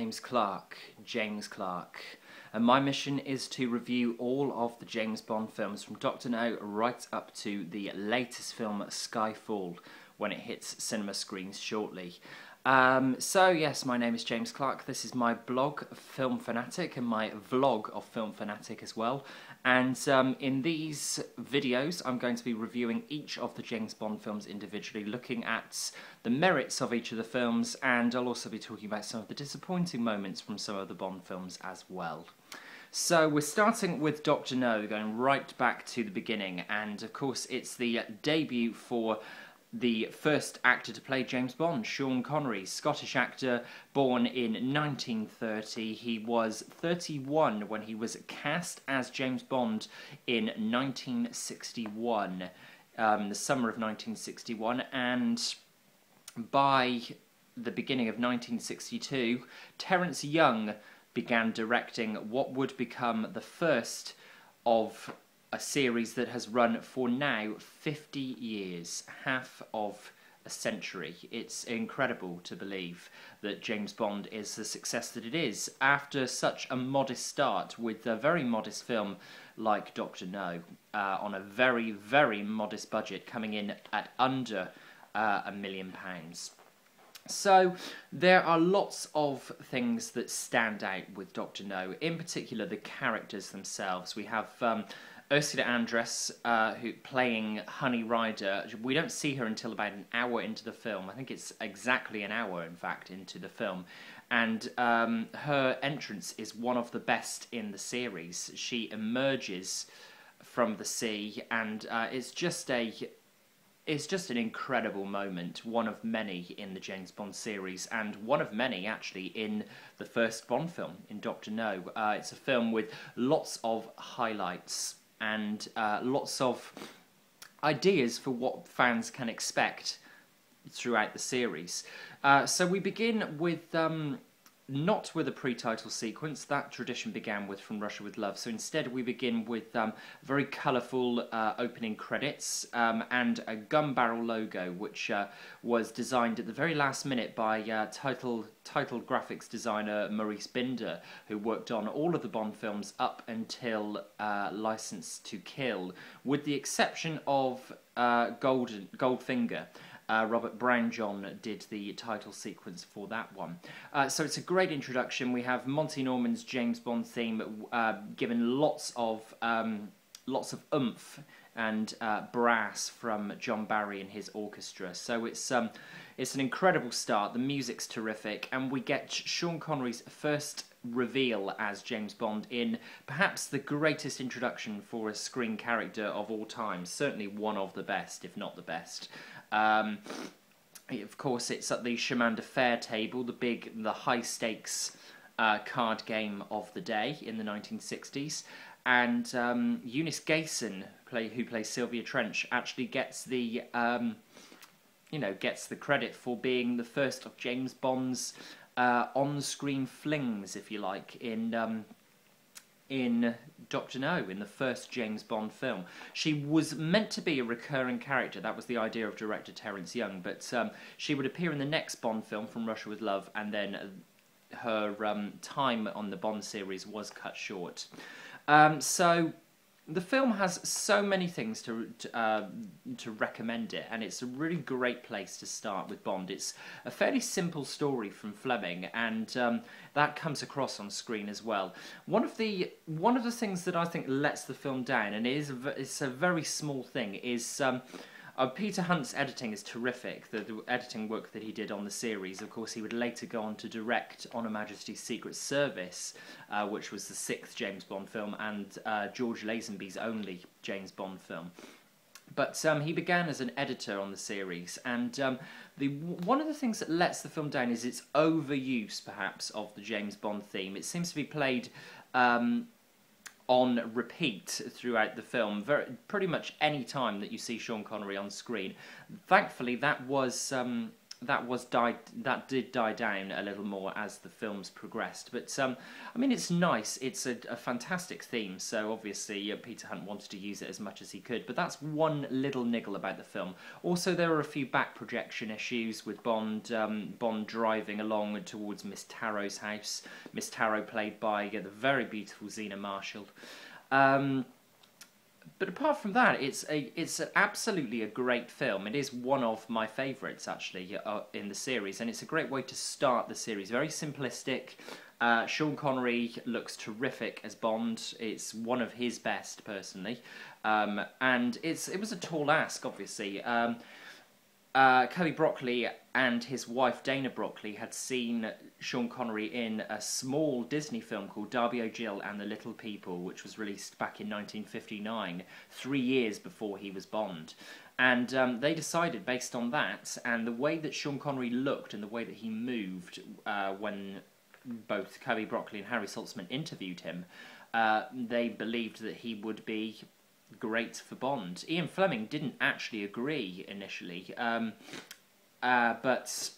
name's Clark, James Clark, and my mission is to review all of the James Bond films from Dr. No right up to the latest film Skyfall when it hits cinema screens shortly. So yes, my name is James Clark. This is my blog, Film Fanatic, and my vlog of Film Fanatic as well. And in these videos, I'm going to be reviewing each of the James Bond films individually, looking at the merits of each of the films, and I'll also be talking about some of the disappointing moments from some of the Bond films as well. So we're starting with Dr. No, going right back to the beginning, and of course it's the debut for the first actor to play James Bond, Sean Connery, Scottish actor, born in 1930. He was 31 when he was cast as James Bond in 1961, the summer of 1961, and by the beginning of 1962, Terence Young began directing what would become the first of a series that has run for now 50 years, half of a century. It's incredible to believe that James Bond is the success that it is after such a modest start with a very modest film like Dr. No, on a very, very modest budget, coming in at under £1 million. So there are lots of things that stand out with Dr. No, in particular the characters themselves. We have Ursula Andress, who playing Honey Rider. We don't see her until about an hour into the film. I think it's exactly an hour, in fact, into the film. And her entrance is one of the best in the series. She emerges from the sea, and it's just an incredible moment, one of many in the James Bond series, and one of many, actually, in the first Bond film, in Dr. No. It's a film with lots of highlights and lots of ideas for what fans can expect throughout the series. So we begin with not with a pre-title sequence. That tradition began with From Russia with Love. So instead we begin with very colourful opening credits and a gun barrel logo, which was designed at the very last minute by title graphics designer Maurice Binder, who worked on all of the Bond films up until License to Kill, with the exception of Goldfinger. Robert Brownjohn did the title sequence for that one. So it's a great introduction. We have Monty Norman's James Bond theme given lots of oomph and brass from John Barry and his orchestra. So it's an incredible start. The music's terrific, and we get Sean Connery's first reveal as James Bond in perhaps the greatest introduction for a screen character of all time. Certainly one of the best, if not the best. Of course, it's at the Chemin de Fer table, the high-stakes card game of the day in the 1960s, and Eunice Gayson, who plays Sylvia Trench, actually gets the gets the credit for being the first of James Bond's on-screen flings, if you like, in Dr. No, in the first James Bond film. She was meant to be a recurring character. That was the idea of director Terence Young, but she would appear in the next Bond film, From Russia with Love, and then her time on the Bond series was cut short. So the film has so many things to recommend it, and it's a really great place to start with Bond. It's a fairly simple story from Fleming, and that comes across on screen as well. One of the things that I think lets the film down, and it's a very small thing, is Peter Hunt's editing is terrific. The editing work that he did on the series. Of course, he would later go on to direct On Her Majesty's Secret Service, which was the 6th James Bond film, and George Lazenby's only James Bond film. But he began as an editor on the series, and one of the things that lets the film down is its overuse, perhaps, of the James Bond theme. It seems to be played on repeat throughout the film, pretty much any time that you see Sean Connery on screen. Thankfully, that was that did die down a little more as the films progressed. But I mean, it's nice. It's a fantastic theme. So obviously Peter Hunt wanted to use it as much as he could. But that's one little niggle about the film. Also, there are a few back projection issues with Bond driving along towards Miss Tarrow's house. Miss Tarrow played by the very beautiful Zena Marshall. But apart from that, it's absolutely a great film. It is one of my favourites, actually, in the series, and it's a great way to start the series. Very simplistic. Sean Connery looks terrific as Bond. It's one of his best, personally, and it was a tall ask, obviously. Cubby Broccoli and his wife Dana Broccoli had seen Sean Connery in a small Disney film called Darby O'Gill and the Little People, which was released back in 1959, 3 years before he was Bond. And they decided, based on that, and the way that Sean Connery looked and the way that he moved when both Cubby Broccoli and Harry Saltzman interviewed him, they believed that he would be great for Bond. Ian Fleming didn't actually agree initially, but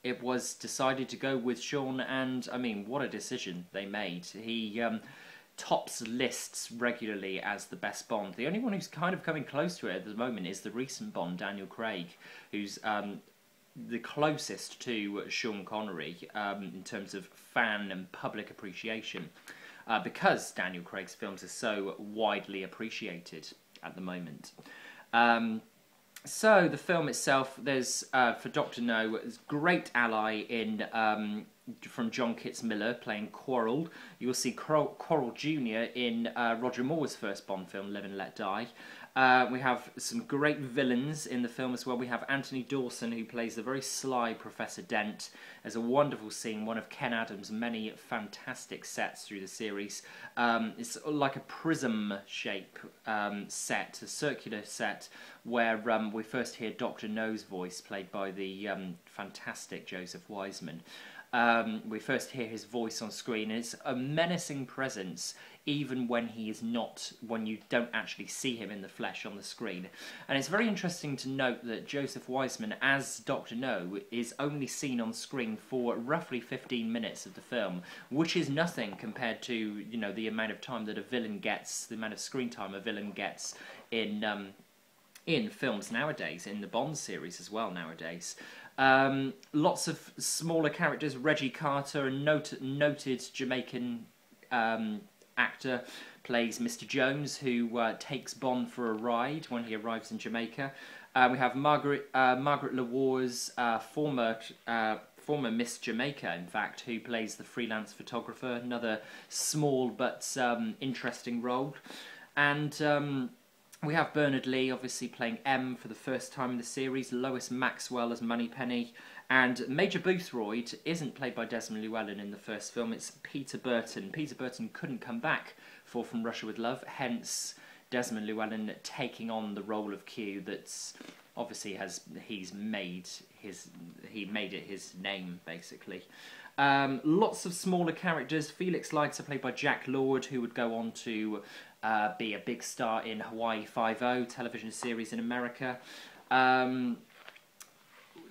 it was decided to go with Sean, and I mean, what a decision they made. He tops lists regularly as the best Bond. The only one who's kind of coming close to it at the moment is the recent Bond, Daniel Craig, who's the closest to Sean Connery in terms of fan and public appreciation. Because Daniel Craig's films are so widely appreciated at the moment. So the film itself, there's for Dr. No, a great ally in from John Kitts-Miller playing Quarrel. You will see Quarrel Jr. in Roger Moore's first Bond film, Live and Let Die. We have some great villains in the film as well. We have Anthony Dawson, who plays the very sly Professor Dent. There's a wonderful scene, one of Ken Adams' many fantastic sets through the series. It's like a prism shape set, a circular set, where we first hear Dr. No's voice, played by the fantastic Joseph Wiseman. We first hear his voice on screen, and it's a menacing presence even when he is not, when you don't actually see him in the flesh on the screen. And it's very interesting to note that Joseph Wiseman as Dr. No is only seen on screen for roughly 15 minutes of the film, which is nothing compared to, you know, the amount of time that a villain gets, the amount of screen time a villain gets in films nowadays, in the Bond series as well nowadays. Lots of smaller characters. Reggie Carter, a noted Jamaican actor, plays Mr. Jones, who takes Bond for a ride when he arrives in Jamaica. We have Margaret LaWar's former Miss Jamaica, in fact, who plays the freelance photographer. Another small but interesting role. And we have Bernard Lee, obviously, playing M for the first time in the series, Lois Maxwell as Moneypenny, and Major Boothroyd isn't played by Desmond Llewellyn in the first film, it's Peter Burton. Peter Burton couldn't come back for From Russia With Love, hence Desmond Llewellyn taking on the role of Q that's obviously he made it his name, basically. Lots of smaller characters. Felix Leiter, played by Jack Lord, who would go on to be a big star in Hawaii Five-0 television series in America.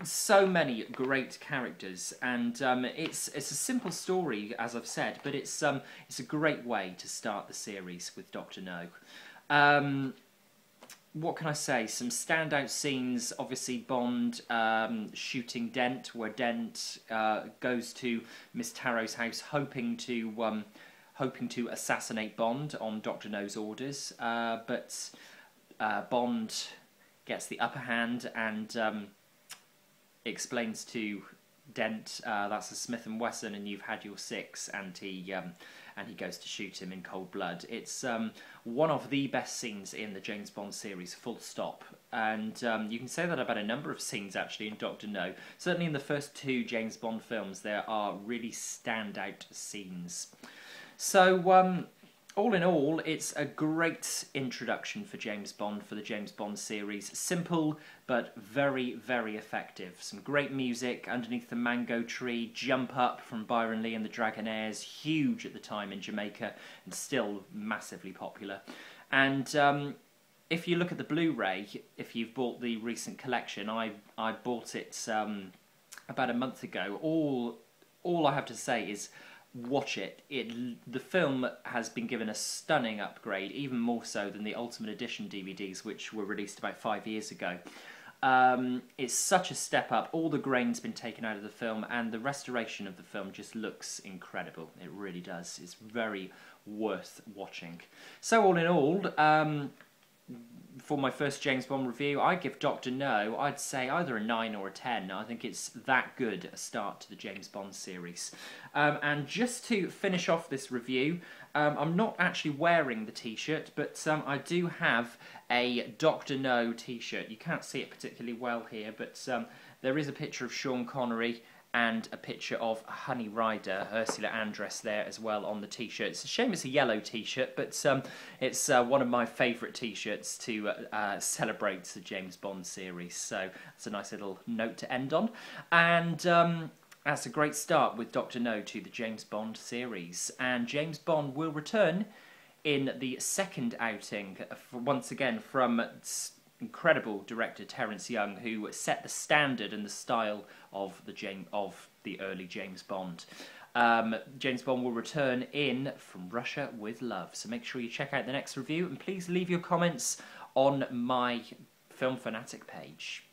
So many great characters, and it's a simple story, as I've said, but it's a great way to start the series with Dr. No. What can I say? Some standout scenes. Obviously, Bond shooting Dent, where Dent goes to Miss Tarrow's house, hoping to assassinate Bond on Dr. No's orders, but Bond gets the upper hand and explains to Dent, that's a Smith & Wesson and you've had your 6, and he goes to shoot him in cold blood. It's one of the best scenes in the James Bond series, full stop. And you can say that about a number of scenes, actually, in Dr. No. Certainly in the first 2 James Bond films, there are really standout scenes. So, all in all, it's a great introduction for James Bond, for the James Bond series. Simple, but very, very effective. Some great music, Underneath the Mango Tree, Jump Up from Byron Lee and the Dragonaires, huge at the time in Jamaica, and still massively popular. And if you look at the Blu-ray, if you've bought the recent collection, I bought it about a month ago. All I have to say is watch it. The film has been given a stunning upgrade, even more so than the Ultimate Edition DVDs, which were released about 5 years ago. It's such a step up. All the grain's been taken out of the film, and the restoration of the film just looks incredible. It really does. It's very worth watching. So all in all, for my first James Bond review, I give Dr. No, I'd say either a 9 or a 10. I think it's that good a start to the James Bond series. And just to finish off this review, I'm not actually wearing the t-shirt, but I do have a Dr. No t-shirt. You can't see it particularly well here, but there is a picture of Sean Connery and a picture of Honey Rider, Ursula Andress, there as well on the t-shirt. It's a shame it's a yellow t-shirt, but it's one of my favourite t-shirts to celebrate the James Bond series. So it's a nice little note to end on. And that's a great start with Dr. No to the James Bond series. And James Bond will return in the second outing, once again from incredible director Terence Young, who set the standard and the style of the early James Bond. James Bond will return in From Russia with Love. So make sure you check out the next review, and please leave your comments on my Film Fanatic page.